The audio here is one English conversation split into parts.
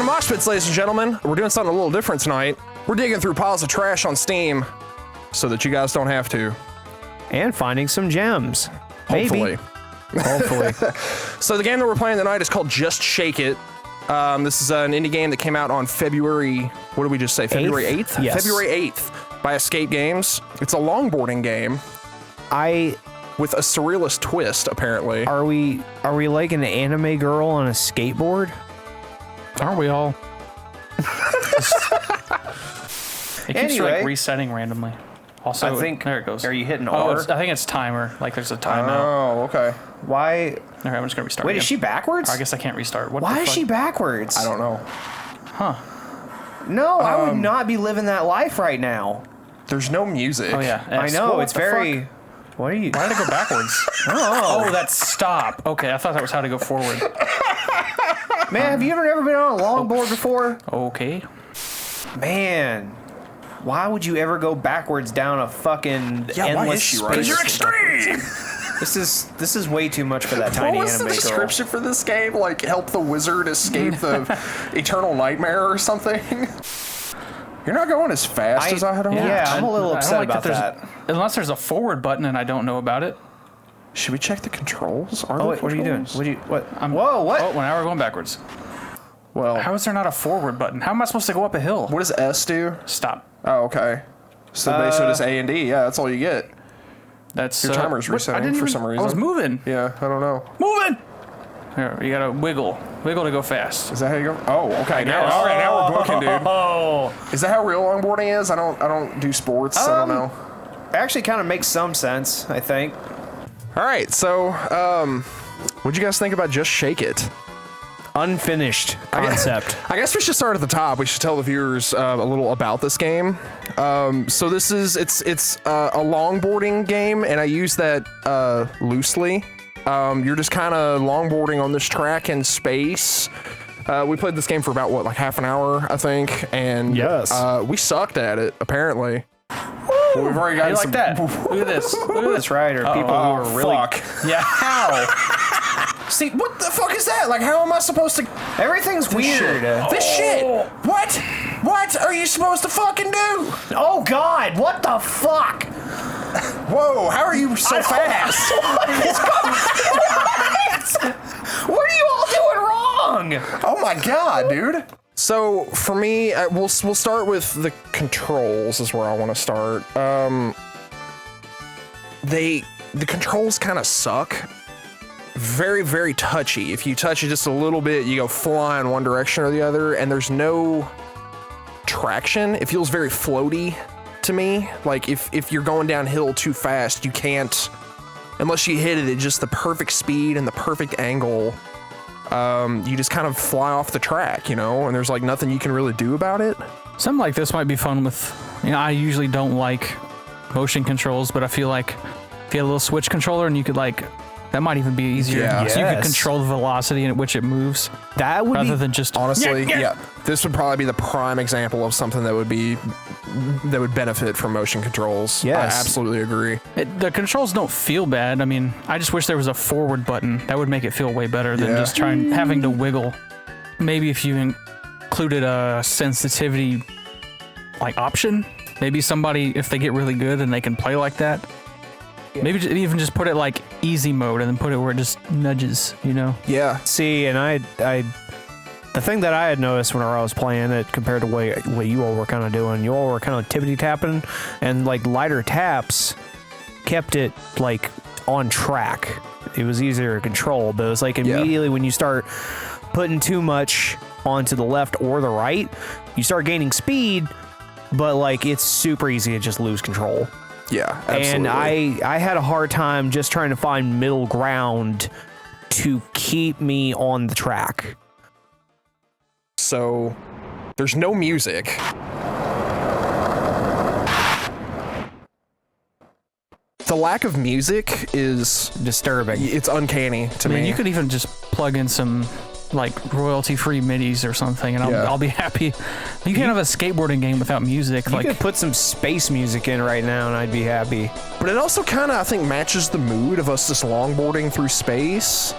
to Mosh Pits, ladies and gentlemen. We're doing something a little different tonight. We're digging through piles of trash on Steam so that you guys don't have to. And finding some gems. Hopefully. Maybe. Hopefully. So the game that we're playing tonight is called Just Shake It. This is an indie game that came out on February, what did we just say? February 8th? Yes. February 8th by Escape Games. It's a longboarding game. With a surrealist twist, apparently. Are we like an anime girl on a skateboard? Aren't we all? It keeps like resetting randomly. Also, I think there it goes. Are you hitting R? R? I think it's timer. Like there's a timeout. Oh, okay. Why? All right, I'm just gonna restart. Wait, again. is she backwards? I guess I can't restart. What Why the is fuck? she backwards? I don't know. Huh? No, I would not be living that life right now. There's no music. Oh yeah. I S. know, What it's the very... fuck? What are you... Why did it go backwards? Oh, that's stop. Okay, I thought that was how to go forward. Man, have you ever been on a longboard before? Okay. Man, why would you ever go backwards down a fucking Yeah, endless why is she right? space? You're extreme! This is way too much for that tiny What was anime the description for this game? Like, help the wizard escape the eternal nightmare or something? You're not going as fast as I had hoped. Yeah, I'm a little I don't upset like about there's- that. Unless there's a forward button and I don't know about it. Should we check the controls? Oh, wait, what are you doing? What? Whoa, what? Oh, now we're going backwards. Well, How is there not a forward button? How am I supposed to go up a hill? what does S do? Stop. Oh, okay. So basically just A and D. Yeah, that's all you get. That's Your timer's what? resetting I didn't for even- some I was reason. moving. Yeah, I don't know. Moving. Here, you gotta wiggle to go fast. Is that how you go? Oh, okay. Now, guess. all right, now we're booking, dude. Oh, Is that how real longboarding is? I don't do sports. I don't know. actually kind of makes some sense, I think. All right, so what'd you guys think about Just Shake It? Unfinished concept. I guess we should start at the top. We should tell the viewers a little about this game. So this is it's a longboarding game, and I use that loosely. You're just kind of longboarding on this track in space. We played this game for about like half an hour, I think, and Yes. we sucked at it apparently. Well, we've already got You some. like that? Look at this. Look at this. That's right, or people who are really... Fuck. Yeah. How? See, what the fuck is that? Like, how am I supposed to? Everything's weird. This shit. What? What are you supposed to fucking do? Oh, God, what the fuck? Whoa! How are you so fast? What are you all doing wrong? Oh my god, dude. So for me, we'll start with the controls. Is where I want to start. The controls kind of suck. Very, very touchy. If you touch it just a little bit, you go fly in one direction or the other, and there's no traction. It feels very floaty to me. Like if you're going downhill too fast, you can't, unless you hit it at just the perfect speed and the perfect angle. You just kind of fly off the track, you know, and there's like nothing you can really do about it. Something like this might be fun with, I usually don't like motion controls, but I feel like if you had a little Switch controller and you could that might even be easier. Yeah. So you could Yes. control the velocity at which it moves That would rather be... than just Honestly, yeah, this would probably be the prime example of something that would benefit from motion controls. Yes. I absolutely agree. The controls don't feel bad. I mean, I just wish there was a forward button. That would make it feel way better than Yeah. just having to wiggle. Maybe if you included a sensitivity option, maybe somebody, if they get really good and they can play like that, maybe even just put it easy mode and then put it where it just nudges, Yeah. See, and I the thing that I had noticed when I was playing it compared to what you all were kind of doing, you all were kind of tippity tapping, and lighter taps kept it on track. It was easier to control, but it was immediately when you start putting too much onto the left or the right, you start gaining speed, but it's super easy to just lose control. Yeah, absolutely. And I had a hard time just trying to find middle ground to keep me on the track. So there's no music. The lack of music is Disturbing. it's uncanny to me. You could even just plug in some royalty-free midis or something, and I'll be happy. You can't have a skateboarding game without music. You could put some space music in right now and I'd be happy. But it also kind of, I think, matches the mood of us just longboarding through space.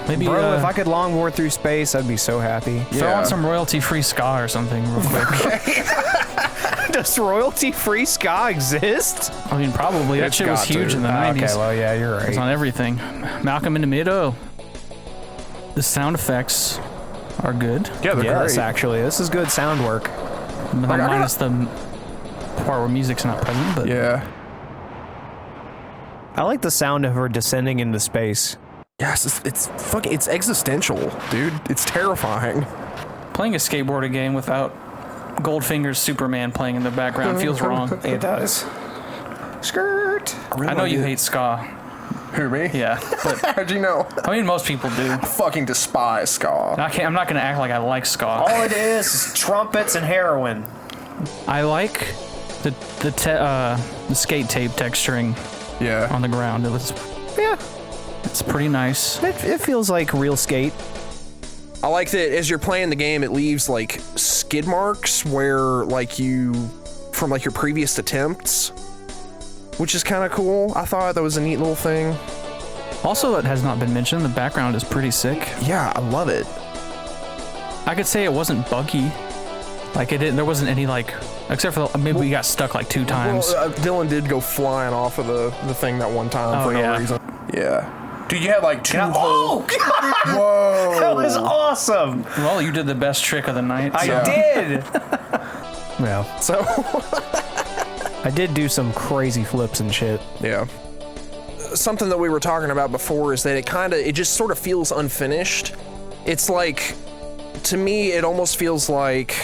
Maybe Bro, if I could longboard through space, I'd be so happy. throw on some royalty-free ska or something real quick. Does royalty-free ska exist? I mean, probably. That It's shit was got huge to. in the 90s. Okay, well, yeah, you're It's right. on everything. Malcolm in the Middle. The sound effects are good. Yeah, they're Yes, great. actually, this is good sound work. Minus the part where music's not present, but Yeah. I like the sound of her descending into space. Yes, it's fucking, it's existential, dude. It's terrifying. playing a skateboarding game without Goldfinger's Superman playing in the background feels wrong. It does. Skirt. I know you hate ska. Who, me? Yeah, but How'd you know? I mean, most people do. Fucking despise ska. I'm not gonna act like I like ska. All it is trumpets and heroin. I like the skate tape texturing Yeah. on the ground. It's pretty nice. It feels like real skate. I like that as you're playing the game, it leaves like skid marks where like from like your previous attempts, which is kind of cool. I thought that was a neat little thing. Also, it has not been mentioned, the background is pretty sick. Yeah, I love it. I could say it wasn't buggy. Like there wasn't any like, except for maybe we got stuck like 2 times. Well, Dylan did go flying off of the thing that one time for no yeah. reason. Yeah. Dude, you had like 2 whole... Oh, God! Whoa. That was awesome. Well, you did the best trick of the night. I so- did. Yeah, So, I did do some crazy flips and shit. yeah. Something that we were talking about before is that it just sort of feels unfinished. It's like, to me, it almost feels like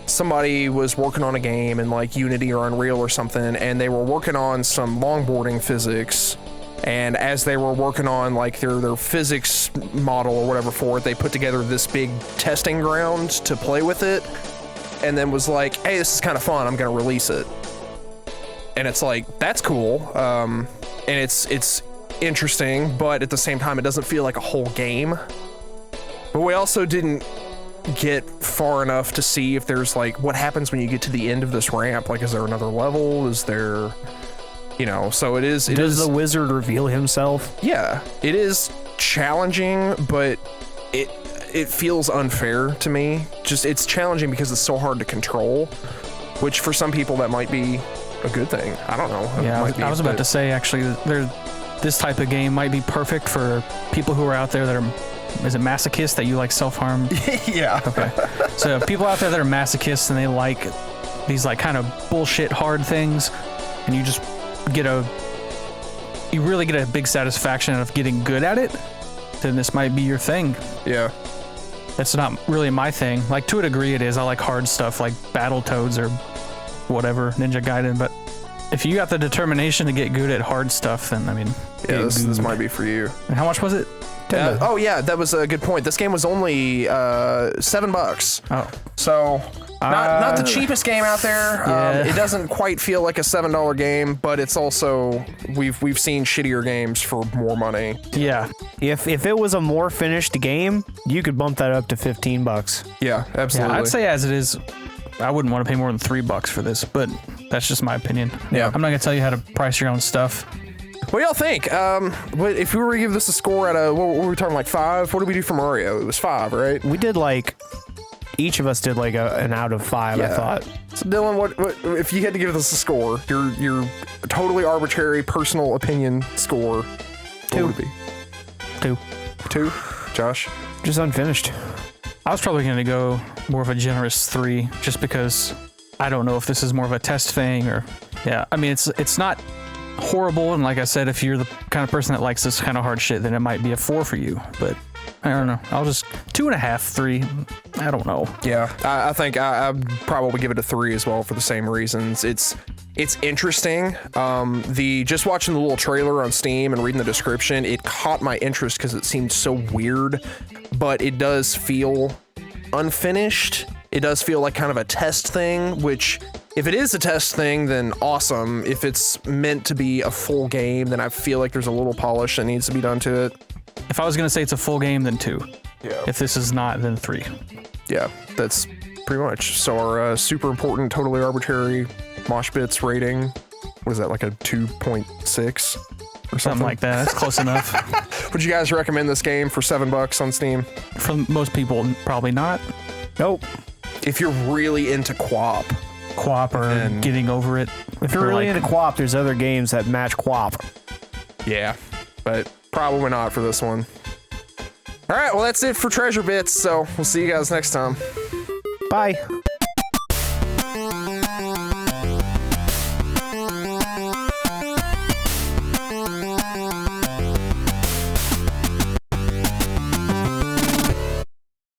somebody was working on a game in like Unity or Unreal or something, and they were working on some longboarding physics, and as they were working on like their physics model or whatever for it, they put together this big testing ground to play with it, and then was like, hey, this is kind of fun, I'm gonna release it. And it's like, that's cool, and it's interesting, but at the same time, it doesn't feel like a whole game. But we also didn't get far enough to see if there's like, what happens when you get to the end of this ramp? Like, is there another level? Is there, so it is. Does the wizard reveal himself? Yeah, it is challenging, but it feels unfair to me. Just, it's challenging because it's so hard to control, which for some people that might be a good thing. I don't know. Yeah, I was about to say actually, this type of game might be perfect for people who are out there that are. Is it masochist that you like self-harm? Yeah. Okay. So people out there that are masochists and they like these like kind of bullshit hard things, and you just you really get a big satisfaction out of getting good at it, then this might be your thing. Yeah. That's not really my thing. Like, to a degree it is. I like hard stuff like Battletoads or whatever, Ninja Gaiden, but if you got the determination to get good at hard stuff, then I mean, Yeah, this might be for you. And how much was it? Oh yeah, that was a good point. This game was only $7. Oh. So not the cheapest game out there. Yeah. It doesn't quite feel like a $7 game, but it's also we've seen shittier games for more money. Yeah. If it was a more finished game, you could bump that up to $15. Yeah, absolutely. Yeah, I'd say as it is, I wouldn't want to pay more than $3 for this, but that's just my opinion. Yeah. I'm not gonna tell you how to price your own stuff. What do y'all think? If we were to give this a score at what were we talking, like 5? What did we do for Mario? It was 5, right? We did each of us did an out of 5, I Yeah. thought. So Dylan, what if you had to give this a score? Your totally arbitrary personal opinion score. 2. What would it be? 2? Josh? Just unfinished. I was probably gonna go more of a generous 3, just because I don't know if this is more of a test thing or I mean it's not horrible, and like I said, if you're the kind of person that likes this kind of hard shit, then it might be a 4 for you, but I don't know. I'll just 2.5, 3. I don't know. Yeah, I think I'd probably give it a 3 as well for the same reasons. It's interesting. Just watching the little trailer on Steam and reading the description, it caught my interest because it seemed so weird, but it does feel unfinished. It does feel like kind of a test thing, which if it is a test thing, then awesome. If it's meant to be a full game, then I feel like there's a little polish that needs to be done to it. If I was gonna say it's a full game, then 2. Yeah. If this is not, then 3. Yeah, that's pretty much. So our super important, totally arbitrary Mosh Bits rating, what is that, like a 2.6 or something? Something like that. That's close enough. Would you guys recommend this game for $7 on Steam? For most people, probably not. Nope. If you're really into QWOP. QWOP or And- getting over it. If you're really like, into QWOP, there's other games that match QWOP. Yeah, but probably not for this one. All right, well, that's it for Treasure Bits, so we'll see you guys next time. Bye.